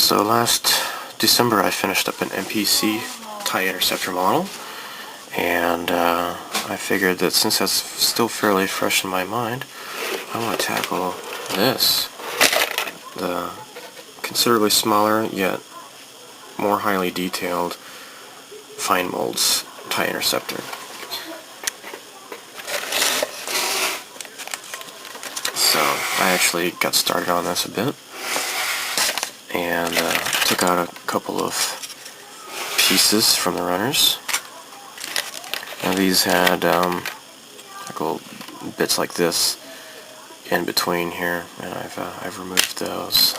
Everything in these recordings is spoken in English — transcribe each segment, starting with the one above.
So last December I finished up an MPC TIE Interceptor model, and I figured that since that's still fairly fresh in my mind, I want to tackle this, the considerably smaller yet more highly detailed Fine Molds TIE Interceptor. So I actually got started on this a bit and took out a couple of pieces from the runners. Now these had little bits like this in between here, and I've removed those.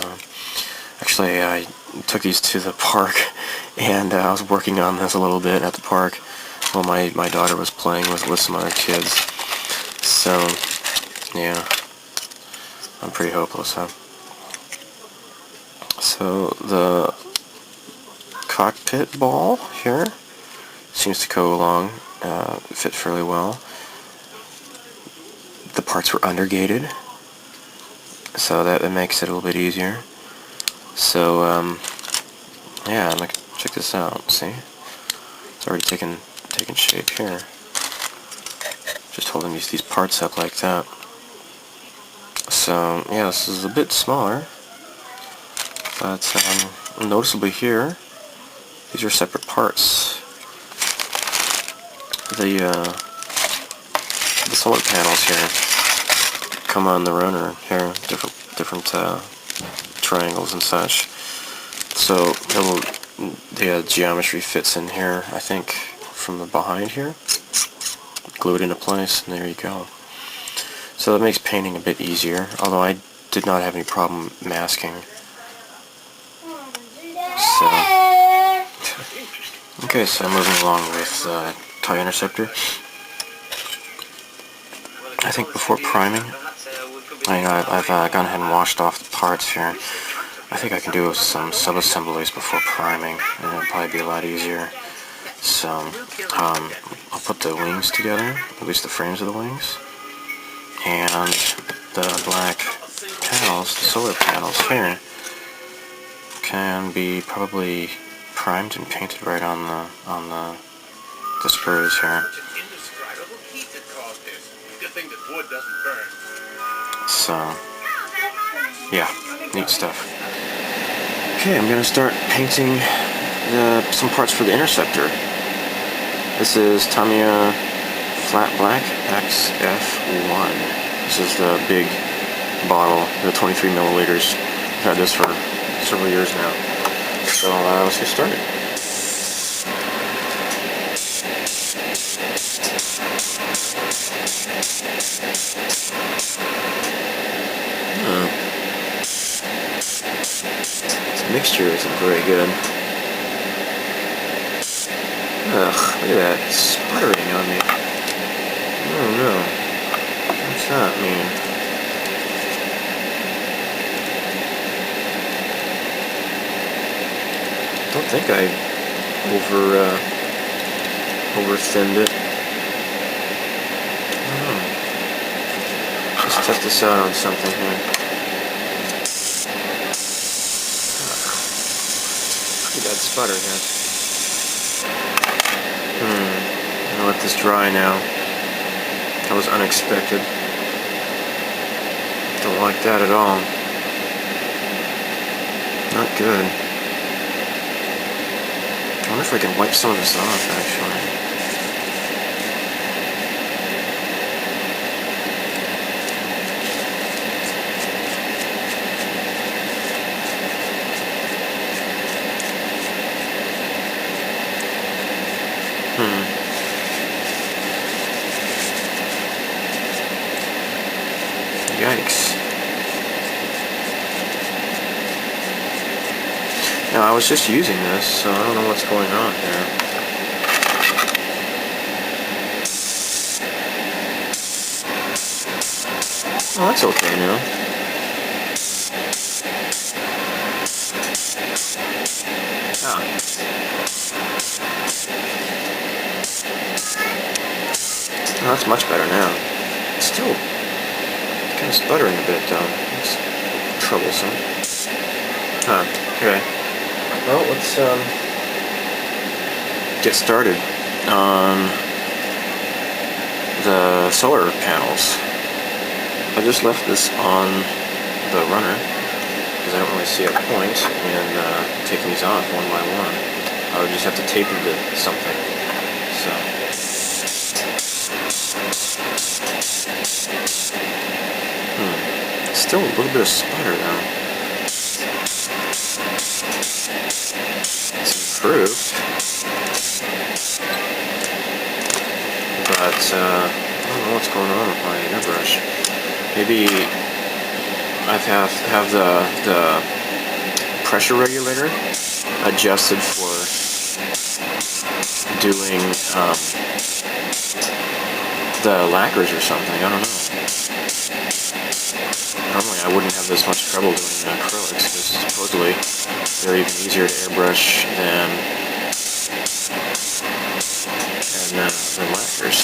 Actually, I took these to the park, and I was working on this a little bit at the park while my daughter was playing with some other kids. So yeah, I'm pretty hopeless, huh? So the cockpit ball here seems to go along, fit fairly well. The parts were undergated, so that makes it a little bit easier. So yeah, I'm gonna check this out. See, it's already taken shape here. Just holding these parts up like that. So yeah, this is a bit smaller, but noticeably here, these are separate parts. The solar panels here come on the runner here, different triangles and such. So the geometry fits in here, I think, from the behind here, glued into place, and there you go. So that makes painting a bit easier, although I did not have any problem masking. So okay, so moving along with TIE Interceptor. I think before priming, I've gone ahead and washed off the parts here. I think I can do some sub-assemblies before priming, and it'll probably be a lot easier. So I'll put the wings together, at least the frames of the wings, and the black panels, the solar panels here, can be probably primed and painted right on the spurs here. So yeah, neat stuff. Okay, I'm gonna start painting some parts for the Interceptor. This is Tamiya Flat Black XF1. This is the big bottle, the 23 milliliters. I've had this for several years now. So let's get started. This mixture isn't very good. Ugh, look at that, sputtering on me. Oh no. What's that mean? I don't think I over-thinned it. I don't know. Let's test this out on something here. Pretty bad sputter here. I'm gonna let this dry now. That was unexpected. Don't like that at all. Not good. I wonder if I can wipe some of this off, actually. Yikes. Now, I was just using this, so I don't know what's going on here. Oh, that's okay now. Ah. Oh, that's much better now. It's still kind of sputtering a bit though. It's troublesome. Huh, okay. Well, let's get started on the solar panels. I just left this on the runner because I don't really see a point in taking these off one by one. I would just have to tape them to something. So. Still a little bit of sputter though. It's improved. But I don't know what's going on with my airbrush. Maybe I have the pressure regulator adjusted for doing the lacquers or something. I don't know. Normally I wouldn't have this much trouble doing acrylics because supposedly they're even easier to airbrush than lacquers.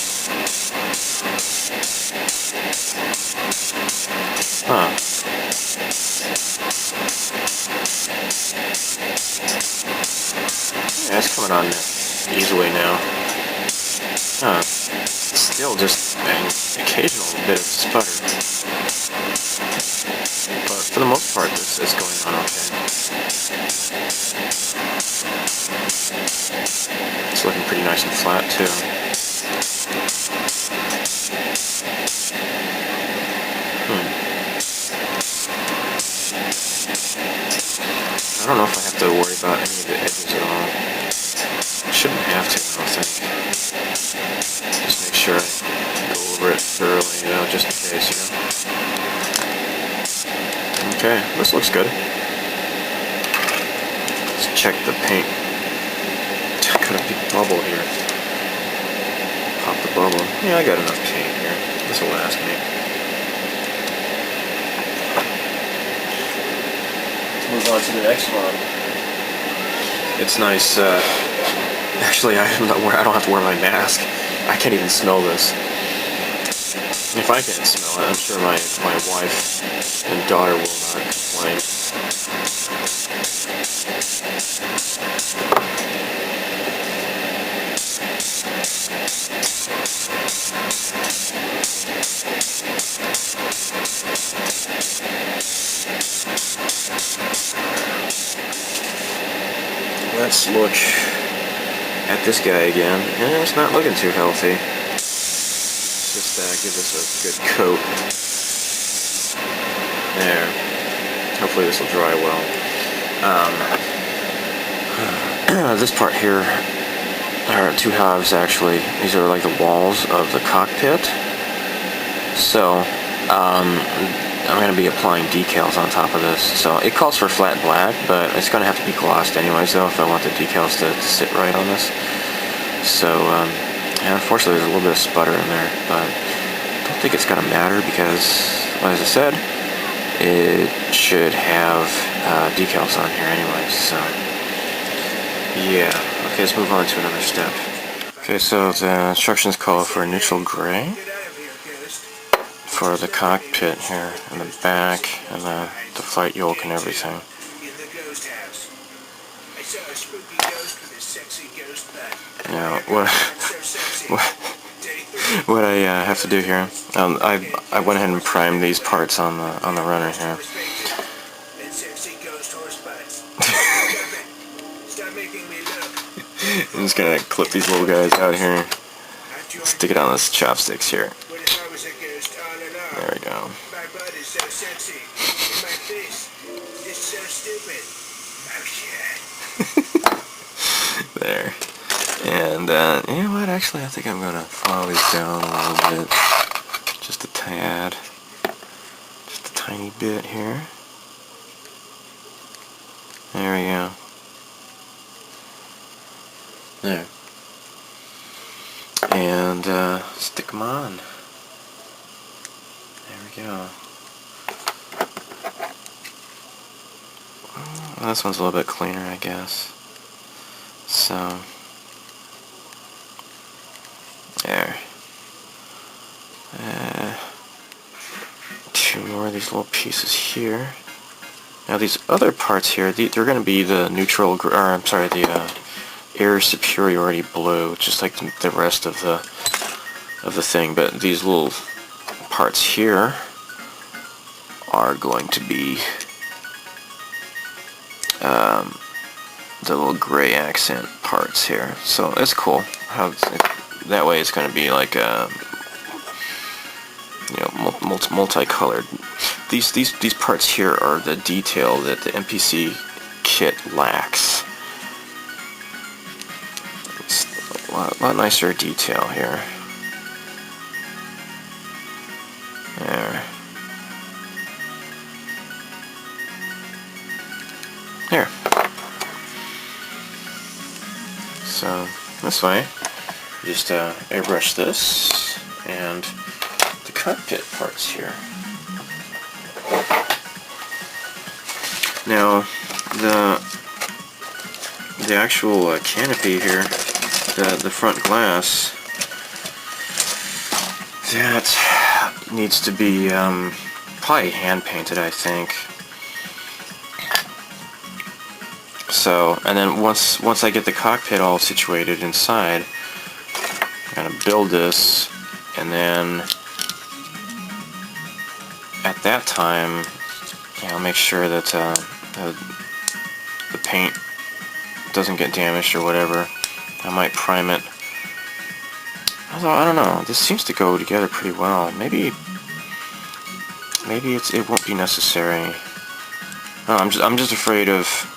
Huh. Yeah, it's coming on easily now. Huh. Still just an occasional bit of sputter. But for the most part, this is going on okay. It's looking pretty nice and flat too. I don't know if I have to worry about any of the edges at all. I shouldn't have to, I don't think. Just make sure I go over it thoroughly, just in case, Okay, this looks good. Let's check the paint. Got a big bubble here. Pop the bubble. Yeah, I got enough paint here. This will last me. Let's move on to the next one. It's nice. Actually, I don't have to wear my mask. I can't even smell this. If I can't smell it, I'm sure my wife and daughter will not complain. Let's look at this guy again. It's not looking too healthy. Just give this a good coat. There. Hopefully this will dry well. This part here are two halves actually. These are like the walls of the cockpit. So I'm going to be applying decals on top of this. So it calls for flat black, but it's going to have to be glossed anyways though if I want the decals to sit right on this. So and unfortunately there's a little bit of sputter in there, but I don't think it's going to matter because, as I said, it should have decals on here anyways. So yeah, okay, let's move on to another step. Okay, so the instructions call for a neutral gray for the cockpit here, and the back, and the flight yoke and everything. Now, what I have to do here, I went ahead and primed these parts on the runner here. I'm just gonna clip these little guys out here, stick it on this chopsticks here. There we go. There. And, you know what, actually I think I'm gonna file these down a little bit. Just a tad. Just a tiny bit here. There we go. There. And, stick them on. There we go. Well, this one's a little bit cleaner, I guess. So, there. Two more of these little pieces here. Now these other parts here, they're going to be the neutral, or I'm sorry, the air superiority blue, just like the rest of the thing. But these little parts here are going to be the little gray accent parts here. So it's cool. That way it's going to be like multicolored. These parts here are the detail that the MPC kit lacks. It's a lot nicer detail here. There. So this way, just airbrush this and the cockpit parts here. Now the actual canopy here, the front glass, that needs to be probably hand painted, I think. So, and then once I get the cockpit all situated inside, I'm gonna build this, and then at that time, I'll make sure that the paint doesn't get damaged or whatever. I might prime it. Although I don't know, this seems to go together pretty well. Maybe it won't be necessary. No, I'm just afraid of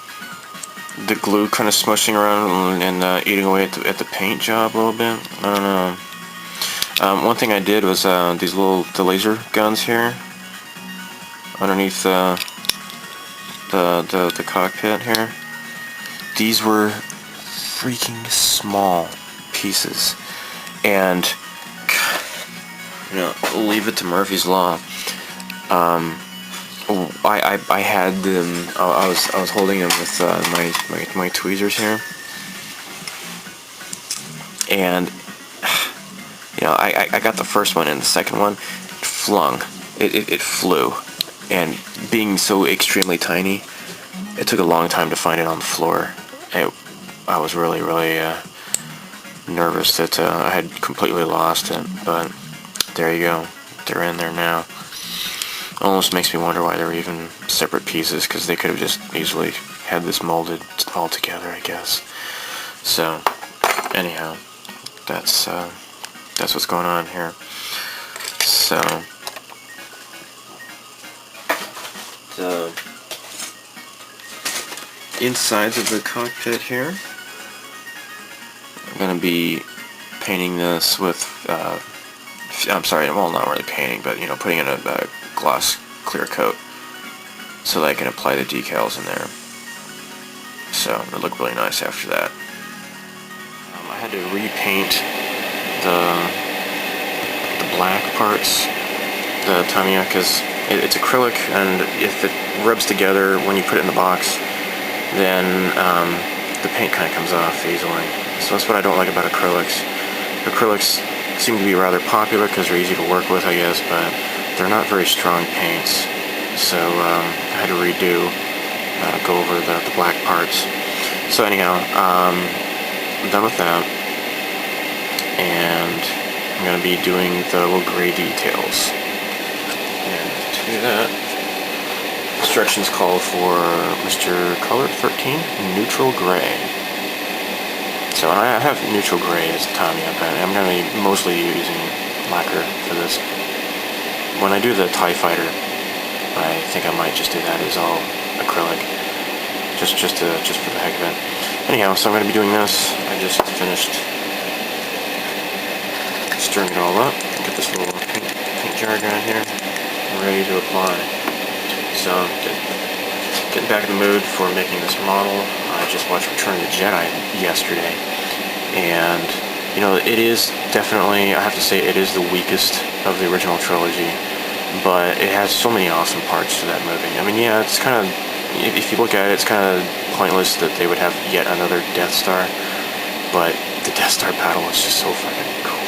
the glue kind of smushing around and eating away at the paint job a little bit. I don't know. One thing I did was the laser guns here underneath the cockpit here. These were freaking small pieces, and leave it to Murphy's Law. I had them. I was holding them with my tweezers here, and I got the first one, and the second one it flew, and being so extremely tiny, it took a long time to find it on the floor. I was really nervous that I had completely lost it, but there you go. They're in there now. Almost makes me wonder why they were even separate pieces, because they could have just easily had this molded all together, I guess. So, anyhow, that's what's going on here. So, the insides of the cockpit here, I'm going to be painting this with, I'm sorry, well, not really painting, but, putting in a gloss clear coat so that I can apply the decals in there. So it looked really nice after that. I had to repaint the black parts, the Tamiya, because it's acrylic, and if it rubs together when you put it in the box, then the paint kind of comes off easily. So that's what I don't like about acrylics. Acrylics seem to be rather popular because they're easy to work with, I guess, but they're not very strong paints. So I had to go over the black parts. So anyhow, I'm done with that, and I'm going to be doing the little gray details. And to do that, instructions call for Mr. Color 13, neutral gray. So I have neutral gray as Tamiya, but I'm going to be mostly using lacquer for this. When I do the TIE Fighter, I think I might just do that as all acrylic, just for the heck of it. Anyhow, so I'm going to be doing this. I just finished stirring it all up. Get this little paint jar down here, ready to apply. So getting back in the mood for making this model. I just watched Return of the Jedi yesterday, and it is definitely, I have to say, it is the weakest of the original trilogy, but it has so many awesome parts to that movie. I mean, yeah, it's kind of, if you look at it, it's kind of pointless that they would have yet another Death Star, but the Death Star battle is just so fucking cool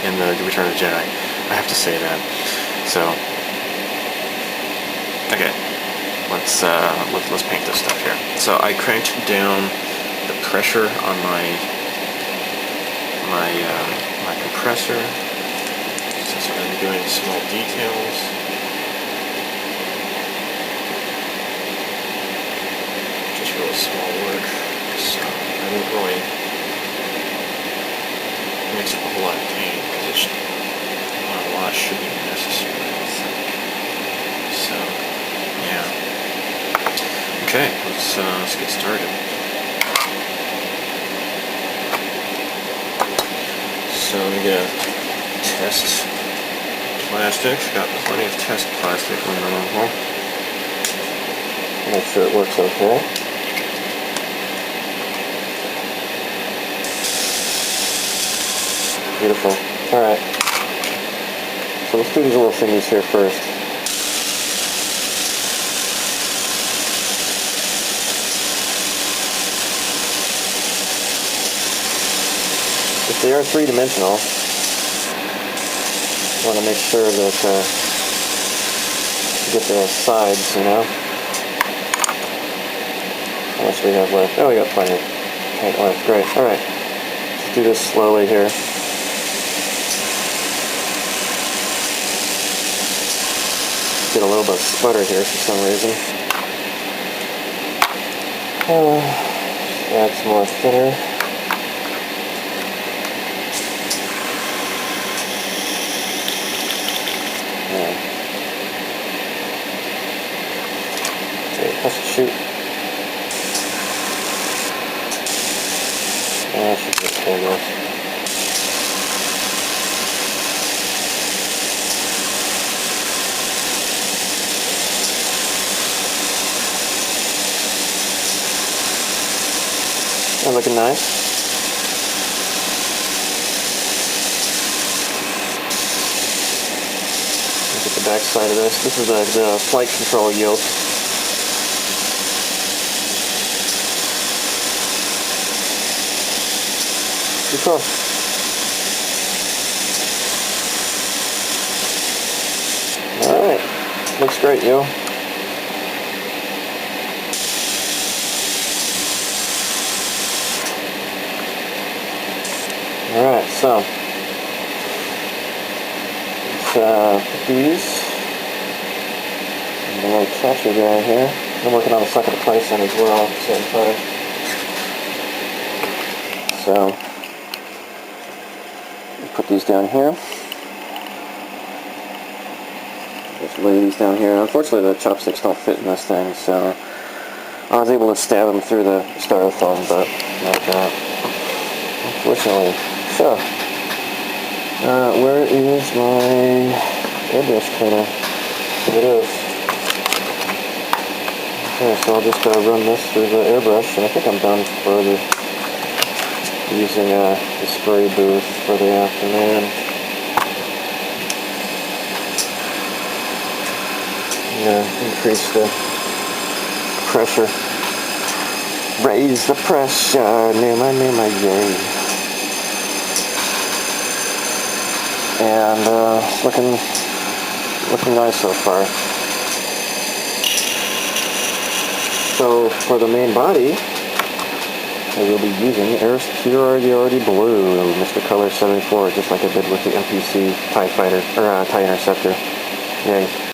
in the Return of the Jedi. I have to say that. So, okay. let's paint this stuff here. So I cranked down the pressure on my compressor, since I'm going to be doing small details. Just really small work, so I didn't really mix up a whole lot of paint because not a lot should be necessary, I think. So yeah. Okay, let's get started. So let me get a test plastic. Got plenty of test plastic in the hole. Make sure it works okay. Beautiful. Alright. So let's do these little thingies here first. If they are three-dimensional, I want to make sure that you get the sides, you know. How much do we have left? Oh, we got plenty of paint left. Great. Alright. Let's do this slowly here. Get a little bit of sputter here for some reason. Add some more thinner. Let's shoot. I should just hold this. That looking nice. Look at the back side of this. This is the flight control yoke. Pretty cool. Alright. Looks great, yo. Alright, so let's put these in the little catcher guy here. I'm working on a second place on as well at the same time. So put these down here. Just lay these down here. Unfortunately, the chopsticks don't fit in this thing, so I was able to stab them through the styrofoam, but not that. Unfortunately. So, where is my airbrush cleaner? Here it is. Okay, so I'll just run this through the airbrush, and I think I'm done for using the spray booth for the afternoon. Increase the pressure. Raise the pressure. Yay. And it's looking nice so far. So for the main body, I will be using Pure Blue, Mr. Color 74, just like I did with the MPC TIE Fighter, or TIE Interceptor. Yay.